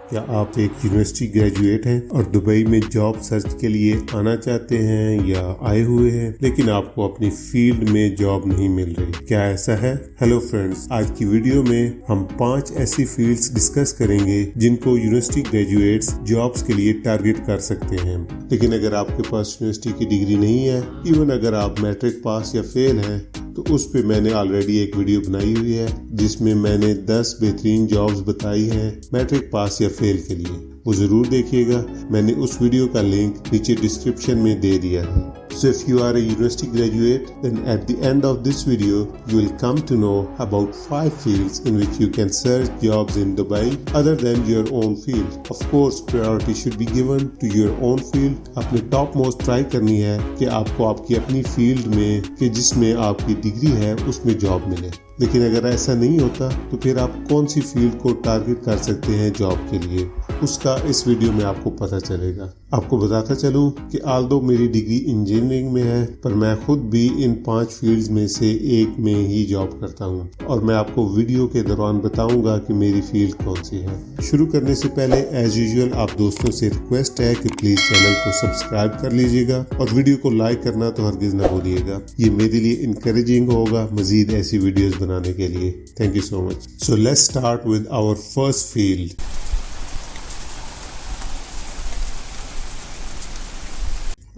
کیا آپ ایک یونیورسٹی گریجویٹ ہیں اور دبئی میں جاب سرچ کے لیے آنا چاہتے ہیں یا آئے ہوئے ہیں لیکن آپ کو اپنی فیلڈ میں جاب نہیں مل رہی؟ کیا ایسا ہے؟ ہیلو فرینڈز، آج کی ویڈیو میں ہم 5 ایسی فیلڈز ڈسکس کریں گے جن کو یونیورسٹی گریجویٹس جابس کے لیے ٹارگٹ کر سکتے ہیں۔ لیکن اگر آپ کے پاس یونیورسٹی کی ڈگری نہیں ہے، ایون اگر آپ میٹرک پاس یا فیل ہیں، تو اس پہ میں نے آلریڈی ایک ویڈیو بنائی ہوئی ہے جس میں میں نے 10 بہترین جابز بتائی ہیں میٹرک پاس یا فیل کے لیے، وہ ضرور دیکھیے گا۔ میں نے اس ویڈیو کا لنک نیچے ڈسکرپشن میں دے دیا ہے۔ So if you are a university graduate, then at the end of this video, you will come to know about 5 fields in which you can search jobs in Dubai other than your own field. Of course, priority should be given to your own field. اپنے top most try کرنی ہے کہ آپ کو آپ کی اپنی field میں کہ جس میں آپ کی ڈگری ہے اس میں جاب ملے۔ لیکن اگر ایسا نہیں ہوتا تو پھر آپ کون سی فیلڈ کو ٹارگٹ کر سکتے ہیں جاب کے لیے، اس کا اس ویڈیو میں آپ کو پتہ چلے گا۔ آپ کو بتاتا چلوں کہ آلدو میری ڈگری انجینئرنگ میں ہے، پر میں خود بھی ان 5 فیلڈز میں سے ایک میں ہی جاب کرتا ہوں، اور میں آپ کو ویڈیو کے دوران بتاؤں گا کہ میری فیلڈ کون سی ہے۔ شروع کرنے سے پہلے ایز یوزول آپ دوستوں سے ریکویسٹ ہے کہ پلیز چینل کو سبسکرائب کر لیجیے گا اور ویڈیو کو لائک کرنا تو ہرگز نہ بھولیے گا، یہ میرے لیے انکریجنگ ہوگا مزید ایسی ویڈیوز بنانے کے لیے۔ Thank you so much. So let's start with our first field.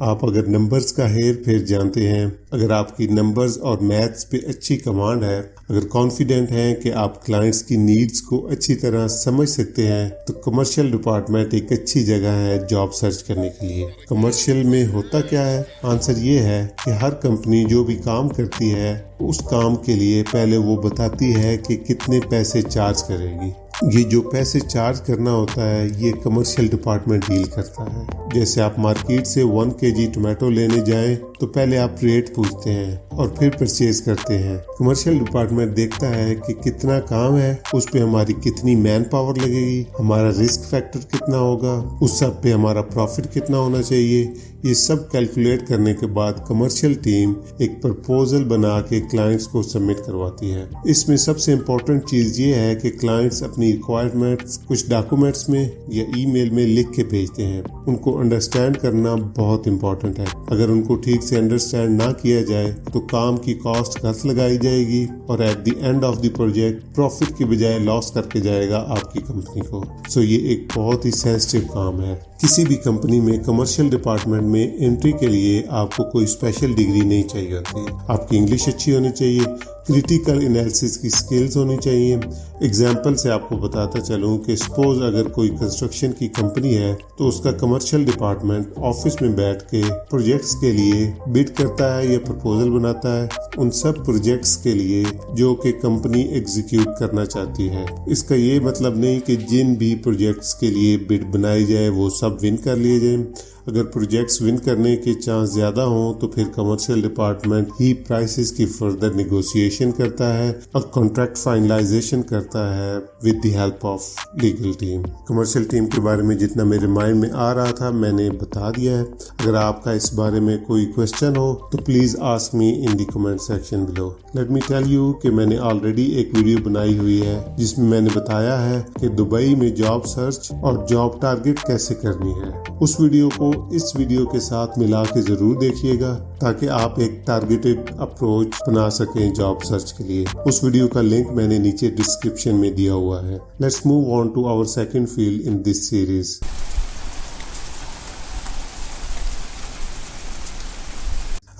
آپ اگر نمبرز کا ہیر پھیر جانتے ہیں، اگر آپ کی نمبرز اور میتھس پہ اچھی کمانڈ ہے، اگر کانفیڈنٹ ہیں کہ آپ کلائنٹس کی نیڈز کو اچھی طرح سمجھ سکتے ہیں، تو کمرشل ڈپارٹمنٹ ایک اچھی جگہ ہے جاب سرچ کرنے کے لیے۔ کمرشل میں ہوتا کیا ہے؟ آنسر یہ ہے کہ ہر کمپنی جو بھی کام کرتی ہے اس کام کے لیے پہلے وہ بتاتی ہے کہ کتنے پیسے چارج کرے گی۔ یہ جو پیسے چارج کرنا ہوتا ہے یہ کمرشل ڈپارٹمنٹ ڈیل کرتا ہے۔ جیسے آپ مارکیٹ سے 1 kg ٹمیٹو لینے جائیں تو پہلے آپ ریٹ پوچھتے ہیں اور پھر پرچیز کرتے ہیں۔ کمرشل ڈپارٹمنٹ دیکھتا ہے کہ کتنا کام ہے، اس پہ ہماری کتنی مین پاور لگے گی، ہمارا رسک فیکٹر کتنا ہوگا، اس سب پہ ہمارا پروفٹ کتنا ہونا چاہیے۔ یہ سب کیلکولیٹ کرنے کے بعد کمرشل ٹیم ایک پرپوزل بنا کے کلائنٹس کو سبمٹ کرواتی ہے۔ اس میں سب سے امپورٹنٹ چیز یہ ہے کہ کلائنٹس اپنی ریکوائرمنٹس کچھ ڈاکومنٹس میں یا ای میل میں لکھ کے بھیجتے ہیں۔ ان کو انڈرسٹینڈ کرنا بہت امپورٹنٹ ہے۔ اگر ان کو ٹھیک سے انڈرسٹینڈ نہ کیا جائے تو کام کی کاسٹ غلط لگائی جائے گی اور at the end of the project profit کی بجائے لاس کر کے جائے گا آپ کی کمپنی کو۔ سو یہ ایک بہت ہی سینسٹیو کام ہے۔ کسی بھی کمپنی میں کمرشل ڈپارٹمنٹ میں انٹری کے لیے آپ کو کوئی اسپیشل ڈگری نہیں چاہیے ہوتی۔ آپ کی انگلش اچھی ہونی چاہیے، کریٹیکل انالیسس کی سکلز ہونی چاہیے۔ ایگزامپل سے آپ کو بتاتا چلوں کہ سپوز اگر کوئی کنسٹرکشن کی کمپنی ہے تو اس کا کمرشل ڈپارٹمنٹ آفس میں بیٹھ کے پروجیکٹس کے لیے بڈ کرتا ہے یا پرپوزل بناتا ہے، ان سب پروجیکٹس کے لیے جو کہ کمپنی ایگزیکیوٹ کرنا چاہتی ہے۔ اس کا یہ مطلب نہیں کہ جن بھی پروجیکٹس کے لیے بڈ بنائی جائے وہ سب ون کر لیے جائیں۔ اگر پروجیکٹس ون کرنے کے چانس زیادہ ہوں تو پھر کمرشل ڈپارٹمنٹ ہی پرائسز کی فردر نیگوشیشن کرتا ہے اور کانٹریکٹ فائنلائزیشن کرتا ہے with the help of legal team. Commercial team کے بارے میں جتنا میرے مائنڈ میں آ رہا تھا میں نے بتا دیا ہے۔ اگر آپ کا اس بارے میں کوئی کویسچن ہو تو please ask me in the comment section below. Let me tell you کہ میں نے آلریڈی ایک ویڈیو بنائی ہوئی ہے جس میں میں نے بتایا ہے کہ دبئی میں جاب سرچ اور جاب ٹارگٹ کیسے کرنی ہے۔ اس ویڈیو کو اس ویڈیو کے ساتھ ملا کے ضرور دیکھیے گا تاکہ آپ ایک ٹارگیٹڈ اپروچ بنا سکیں جاب سرچ کے لیے۔ اس ویڈیو کا لنک میں نے نیچے ڈسکرپشن میں دیا ہوا ہے۔ Let's move on to our second field in this series.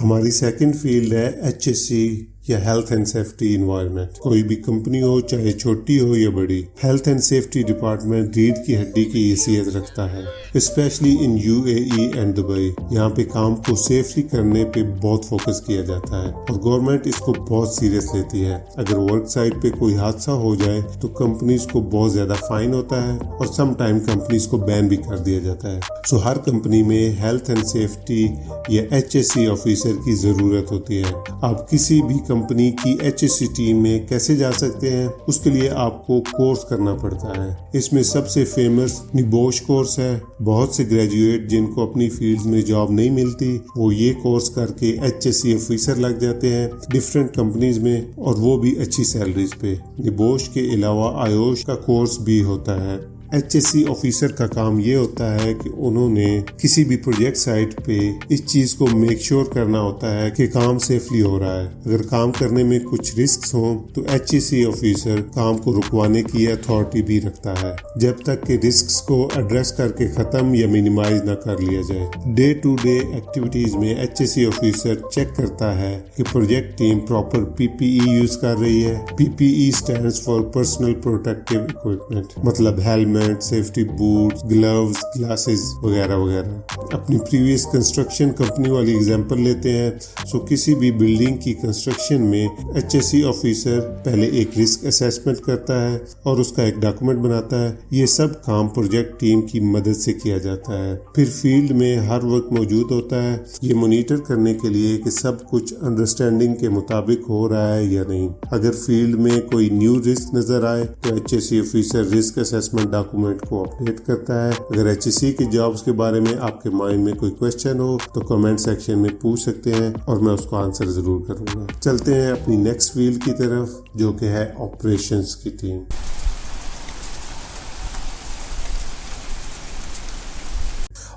ہماری سیکنڈ فیلڈ ہے HSE یا ہیلتھ اینڈ سیفٹی انوائرمنٹ۔ کوئی بھی کمپنی ہو چاہے چھوٹی ہو یا بڑی، ہیلتھ اینڈ سیفٹی ڈپارٹمنٹ ریڑھ کی ہڈی کی حیثیت رکھتا ہے، especially in UAE and Dubai. یہاں پہ کام کو سیفلی کرنے پہ بہت فوکس کیا جاتا ہے اور گورنمنٹ اس کو بہت سیریس لیتی ہے۔ اگر ورک سائٹ پہ کوئی حادثہ ہو جائے تو کمپنیز کو بہت زیادہ فائن ہوتا ہے اور سم ٹائم کمپنیز کو بین بھی کر دیا جاتا ہے۔ سو ہر کمپنی میں ہیلتھ اینڈ سیفٹی یا HSE آفیسر کی ضرورت ہوتی ہے۔ آپ کسی بھی کمپنی کی HSE ٹیم میں کیسے جا سکتے ہیں؟ اس کے لیے آپ کو کورس کرنا پڑتا ہے۔ اس میں سب سے فیمس نبوش کورس ہے۔ بہت سے گریجویٹ جن کو اپنی فیلڈ میں جاب نہیں ملتی وہ یہ کورس کر کے HSE آفیسر لگ جاتے ہیں ڈفرینٹ کمپنیز میں، اور وہ بھی اچھی سیلریز پہ۔ نبوش کے علاوہ آیوش کا کورس بھی ہوتا ہے۔ HSE آفیسر کا کام یہ ہوتا ہے کہ انہوں نے کسی بھی پروجیکٹ سائٹ پہ اس چیز کو میک شور کرنا ہوتا ہے کہ کام سیفلی ہو رہا ہے. اگر کام کرنے میں کچھ رسکس ہوں تو HSE آفیسر کام کو رکوانے کی اتھارٹی بھی رکھتا ہے جب تک کہ رسکس کو ایڈریس کر کے ختم یا مینیمائز نہ کر لیا جائے. ڈے ٹو ڈے ایکٹیویٹیز میں HSE آفیسر چیک کرتا ہے کہ project team proper PPE use کر رہی ہے. PPE stands for personal protective equipment, مطلب helmet, safety boots, gloves, glasses وغیرہ وغیرہ. اپنی پریویس کنسٹرکشن کمپنی والی اگزامپل لیتے ہیں. کسی بھی بلڈنگ کی کنسٹرکشن میں HSE آفیسر پہلے ایک رسک اسیسمنٹ کرتا ہے اور اس کا ایک ڈاکومنٹ بناتا ہے. یہ سب کام پروجیکٹ ٹیم کی مدد سے کیا جاتا ہے. پھر فیلڈ میں ہر وقت موجود ہوتا ہے یہ مانیٹر کرنے کے لیے کہ سب کچھ انڈرسٹینڈنگ کے مطابق ہو رہا ہے یا نہیں. اگر فیلڈ میں کوئی نیو رسک نظر آئے تو HSE officer risk assessment document کو اپڈیٹ کرتا ہے. اگر HSE کے جابز کے بارے میں آپ کے مائنڈ میں کوئی کوشچن ہو تو کمنٹ سیکشن میں پوچھ سکتے ہیں اور میں اس کو آنسر ضرور کروں گا. چلتے ہیں اپنی نیکسٹ فیلڈ کی طرف جو کہ ہے آپریشنز کی ٹیم.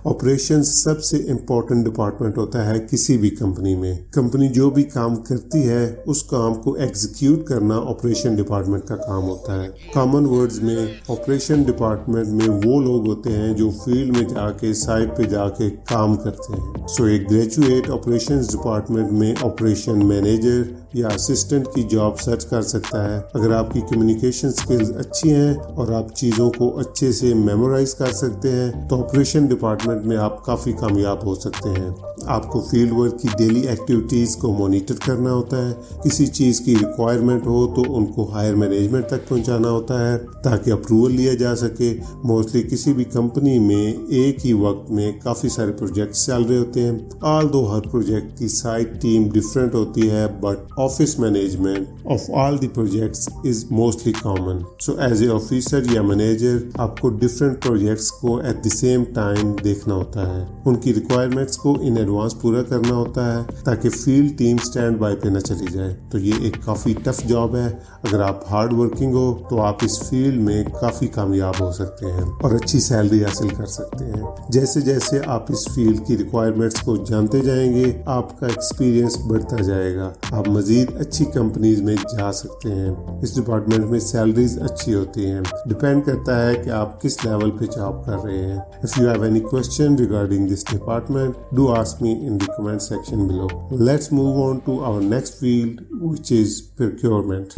آپریشنز سب سے امپورٹنٹ ڈپارٹمنٹ ہوتا ہے کسی بھی کمپنی میں. کمپنی جو بھی کام کرتی ہے اس کام کو ایگزیکیوٹ کرنا آپریشن ڈپارٹمنٹ کا کام ہوتا ہے. کامن ورڈز میں آپریشن ڈپارٹمنٹ میں وہ لوگ ہوتے ہیں جو فیلڈ میں جا کے سائٹ پہ جا کے کام کرتے ہیں. ایک گریجویٹ آپریشنز ڈپارٹمنٹ میں آپریشن مینیجر یا اسسٹنٹ کی جاب سرچ کر سکتا ہے. اگر آپ کی کمیونیکیشن سکلز اچھی ہیں اور آپ چیزوں کو اچھے سے میمورائز کر سکتے ہیں تو آپریشن ڈپارٹمنٹ میں آپ کافی کامیاب ہو سکتے ہیں. آپ کو فیلڈ ورک کی ڈیلی ایکٹیویٹیز کو مانیٹر کرنا ہوتا ہے. کسی چیز کی ریکوائرمنٹ ہو تو ان کو ہائر مینجمنٹ تک پہنچانا ہوتا ہے تاکہ اپروول لیا جا سکے. موسٹلی کسی بھی کمپنی میں ایک ہی وقت میں کافی سارے پروجیکٹس چل رہے ہوتے ہیں. although ہر پروجیکٹ کی سائٹ ٹیم ڈفرینٹ ہوتی ہے but office management of all the projects is mostly common. As a officer یا مینیجر آپ کو ڈفرینٹ پروجیکٹس کو ایٹ دی سیم ٹائم دیکھنا ہوتا ہے. ان کی ریکوائرمنٹس کو ان ایڈوانس پورا کرنا ہوتا ہے تاکہ فیلڈ ٹیم سٹینڈ بائی پہ نہ چلی جائے. تو یہ ایک کافی ٹف جاب ہے. اگر آپ ہارڈ ورکنگ ہو تو آپ اس فیلڈ میں کافی کامیاب ہو سکتے ہیں اور اچھی سیلری حاصل کر سکتے ہیں. جیسے جیسے آپ اس فیلڈ کی ریکوائرمنٹس کو جانتے جائیں گے آپ کا ایکسپیرینس بڑھتا جائے گا. آپ مزید اچھی کمپنیز میں جا سکتے ہیں. اس ڈپارٹمنٹ میں سیلریز اچھی ہوتی ہیں. ڈپینڈ کرتا ہے کہ آپ کس لیول پہ جاب کر رہے ہیں. If you have any question regarding this department, do ask me in the comment section below. Let's move on to our next field, which is procurement.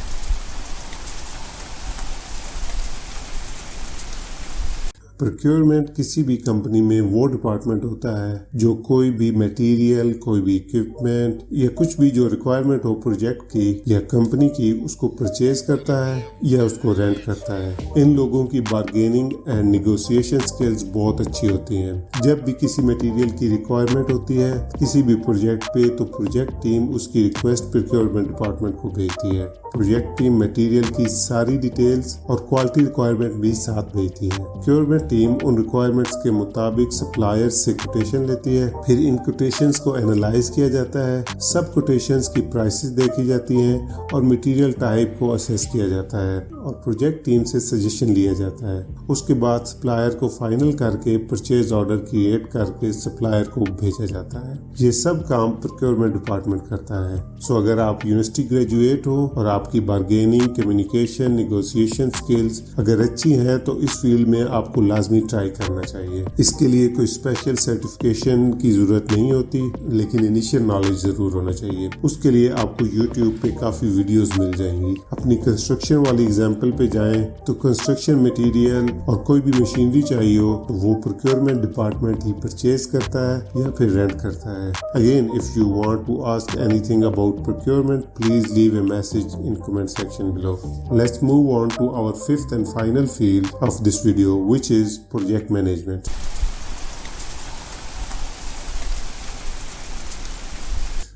Procurement کسی بھی کمپنی میں وہ ڈپارٹمنٹ ہوتا ہے جو کوئی بھی میٹیریل، کوئی بھی اکوپمنٹ یا کچھ بھی جو ریکوائرمنٹ ہو پروجیکٹ کی یا کمپنی کی اس کو پرچیز کرتا ہے یا اس کو رینٹ کرتا ہے. ان لوگوں کی بارگیننگ اینڈ نیگوسیشن سکلز بہت اچھی ہوتی ہیں. جب بھی کسی میٹیریل کی ریکوائرمنٹ ہوتی ہے کسی بھی پروجیکٹ پہ تو پروجیکٹ ٹیم اس کی ریکویسٹ پروکیورمنٹ ڈپارٹمنٹ کو بھیجتی ہے. پروجیکٹ ٹیم میٹیریل کی ساری ڈیٹیلز اور کوالٹی ریکوائرمنٹ بھی ساتھ بھیجتی ہے. پروکیورمنٹ ٹیم ان ریکوائرمنٹس کے مطابق سپلائر سے کوٹیشن لیتی ہے. پھر ان کوٹیشنز کو اینالائز کیا جاتا ہے. سب کوٹیشنز کی پرائسز دیکھی جاتی ہیں اور مٹیریل ٹائپ کو اسیس کیا جاتا ہے اور پروجیکٹ ٹیم سے سجیشن لیا جاتا ہے. اس کے بعد سپلائر کو فائنل کر کے پرچیز آرڈر کریٹ کر کے سپلائر کو بھیجا جاتا ہے. یہ سب کام پروکیورمنٹ ڈپارٹمنٹ کرتا ہے. اگر آپ یونیورسٹی گریجویٹ ہو اور آپ کی بارگیننگ، کمیونیکیشن، نیگوسیشن سکلز اگر اچھی ہیں تو اس فیلڈ میں آپ کو لازمی ٹرائی کرنا چاہیے. اس کے لیے کوئی اسپیشل سرٹیفکیشن کی ضرورت نہیں ہوتی لیکن انیشیل نالج ضرور ہونا چاہیے. اس کے لیے آپ کو یوٹیوب پہ کافی ویڈیوز مل جائیں گی. اپنی کنسٹرکشن والی اگزامپل پہ جائیں تو کنسٹرکشن مٹیریل اور کوئی بھی مشینری چاہیے ہو تو وہ پروکیورمنٹ ڈپارٹمنٹ ہی پرچیز کرتا ہے یا پھر رینٹ کرتا ہے. Again if you want to ask anything about procurement, please leave a message in comment section below. Let's move on to our fifth and final field of this video, which is project management.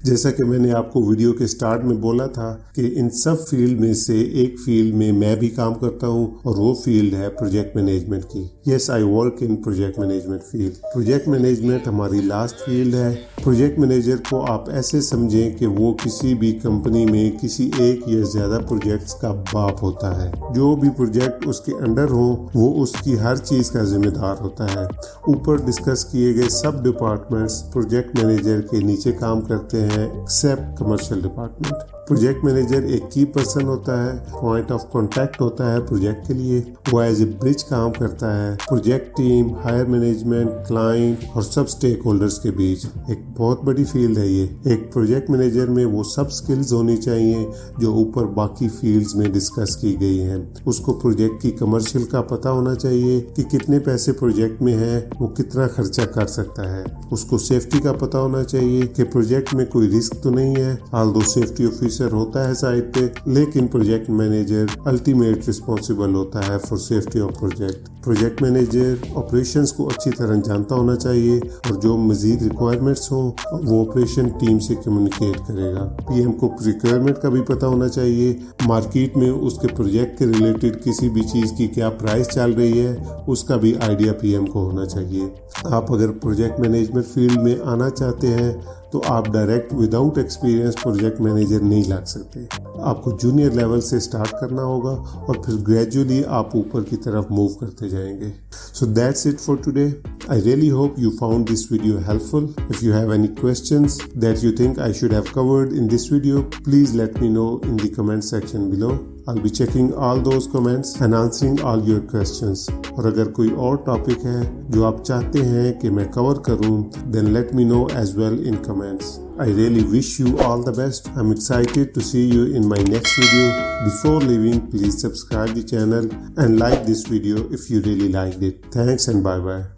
جیسا کہ میں نے آپ کو video کے start میں بولا تھا کہ ان سب فیلڈ میں سے ایک فیلڈ میں بھی کام کرتا ہوں اور وہ فیلڈ ہے پروجیکٹ مینجمنٹ کی. Yes, I work in project management field. Project management ہماری last field ہے. Project manager کو آپ ایسے سمجھیں کہ وہ کسی بھی کمپنی میں کسی ایک یا زیادہ پروجیکٹس کا باپ ہوتا ہے. جو بھی پروجیکٹ اس کے انڈر ہوں وہ اس کی ہر چیز کا ذمہ دار ہوتا ہے. اوپر ڈسکس کیے گئے سب ڈپارٹمنٹس پروجیکٹ مینیجر کے نیچے کام کرتے ہیں accept commercial department. Project manager ایک کی پرسن ہوتا ہے, پوائنٹ آف کانٹیکٹ ہوتا ہے پروجیکٹ کے لیے. وہ ایز اے برج کام کرتا ہے project team, higher management, client اور سب سٹیک ہولڈرز کے بیچ. ایک بہت بڑی فیلڈ ہے یہ. ایک پروجیکٹ مینیجر میں وہ سب سکلز ہونی چاہیے جو اوپر باقی فیلڈز میں ڈسکس کی گئی ہیں. اس کو پروجیکٹ کی کمرشل کا پتہ ہونا چاہیے کہ کتنے پیسے پروجیکٹ میں ہیں, وہ کتنا خرچہ کر سکتا ہے. اس کو سیفٹی کا پتہ ہونا چاہیے کہ پروجیکٹ میں کوئی رسک تو نہیں ہے. آلدو سیفٹی آفیسر ہوتا ہے سائٹ پہ, لیکن پروجیکٹ مینیجر الٹیمیٹ رسپانسبل ہوتا ہے for safety of project. Project manager operations کو اچھی طرح جانتا ہونا چاہیے اور جو مزید ریکوائرمنٹس ہوں وہ آپریشن ٹیم سے کمیونیکیٹ کرے گا. پی ایم کو ریکوائرمنٹ کا بھی پتہ ہونا چاہیے. مارکیٹ میں اس کے پروجیکٹ کے ریلیٹڈ کسی بھی چیز کی کیا پرائس چل رہی ہے اس کا بھی آئیڈیا پی ایم کو ہونا چاہیے. آپ اگر پروجیکٹ مینجمنٹ فیلڈ میں آنا چاہتے ہیں تو آپ direct without experience project manager نہیں لگ سکتے. آپ کو جونیئر لیول سے سٹارٹ کرنا ہوگا اور پھر گریجولی آپ اوپر کی طرف موو کرتے جائیں گے. So that's it for today. I really hope you found this video helpful. If you have any questions that you think I should have covered in this video, please let me know in the comment section below. I'll be checking all those comments and answering all your questions. اور اگر کوئی اور topic ہے جو آپ چاہتے ہیں کہ میں کور کروں, then let me know as well in comments. I really wish you all the best. I'm excited to see you in my next video. Before leaving, please subscribe the channel and like this video if you really liked it. Thanks and bye bye.